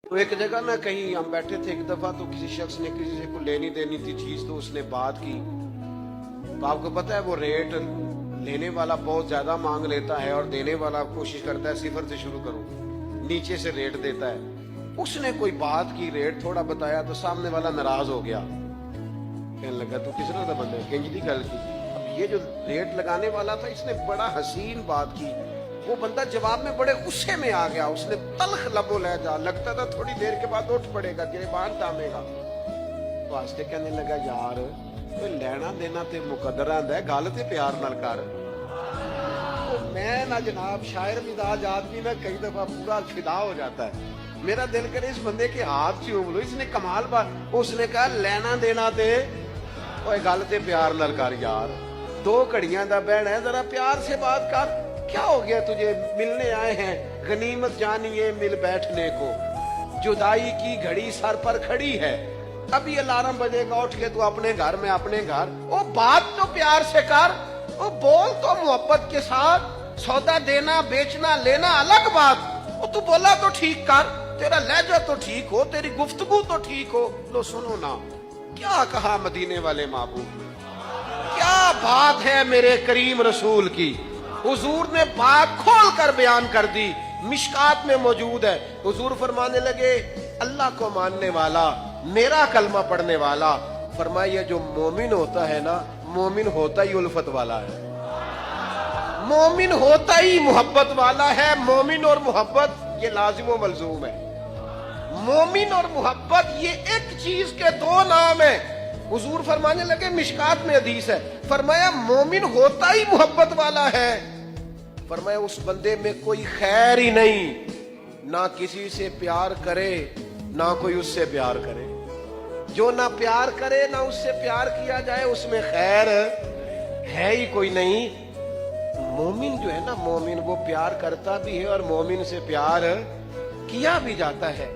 تو ایک جگہ نا کہیں ہم بیٹھے تھے ایک دفعہ، تو کسی شخص نے کسی سے کو لینی دینی تھی چیز، تو اس نے بات کی. تو آپ کو پتا ہے وہ ریٹ لینے والا بہت زیادہ مانگ لیتا ہے اور دینے والا کوشش کرتا ہے صفر سے شروع کروں، نیچے سے ریٹ دیتا ہے. اس نے کوئی بات کی، ریٹ تھوڑا بتایا تو سامنے والا ناراض ہو گیا. کہنے لگا تو کس طرح بندے کنج دی گل کی. اب یہ جو ریٹ لگانے والا تھا اس نے بڑا حسین بات کی، وہ بندہ جواب میں بڑے غصے میں آ گیا. اس نے تلخ لب و لہجہ، لگتا تھا تھوڑی دیر کے بعد اٹھ پڑے گا، گریبان تامے گا. تو آستے کہنے لگا یار کوئی لینا دینا تے مقدر آندا ہے، گل تے پیار نال کر. میں نہ جناب شاعر مزاج آدمی نہ کئی دفعہ پورا فدا ہو جاتا ہے. میرا دل کرے اس بندے کے ہاتھ چوم لو، اس نے کمال بات. اس نے کہا لینا دینا تے اوے گل تے پیار نال کر یار، دو گھڑیاں دا بہنا ہے، ذرا پیار سے بات کر. کیا ہو گیا تجھے؟ ملنے آئے ہیں، غنیمت جانیے مل بیٹھنے کو، جدائی کی گھڑی سر پر کھڑی ہے، ابھی الارم بجے گا اٹھ کے تو اپنے گھر میں اپنے گھر. وہ بات تو پیار سے کر، وہ بول تو محبت کے ساتھ. سودا دینا بیچنا لینا الگ بات، وہ تو بولا تو ٹھیک کر، تیرا لہجہ تو ٹھیک ہو، تیری گفتگو تو ٹھیک ہو. لو سنو نا کیا کہا مدینے والے محبوب، کیا بات ہے میرے کریم رسول کی. حضور نے بات کھول کر بیان کر دی، مشکات میں موجود ہے. حضور فرمانے لگے اللہ کو ماننے والا، میرا کلمہ پڑھنے والا، فرمایا جو مومن ہوتا ہے نا، مومن ہوتا ہی الفت والا ہے، مومن ہوتا ہی محبت والا ہے. مومن اور محبت یہ لازم و ملزوم ہے. مومن اور محبت یہ ایک چیز کے دو نام ہیں. حضور فرمانے لگے مشکات میں حدیث ہے، فرمایا مومن ہوتا ہی محبت والا ہے. فرمایا اس بندے میں کوئی خیر ہی نہیں، نہ کسی سے پیار کرے نہ کوئی اس سے پیار کرے. جو نہ پیار کرے نہ اس سے پیار کیا جائے اس میں خیر ہے ہی کوئی نہیں. مومن جو ہے نا، مومن وہ پیار کرتا بھی ہے اور مومن سے پیار کیا بھی جاتا ہے.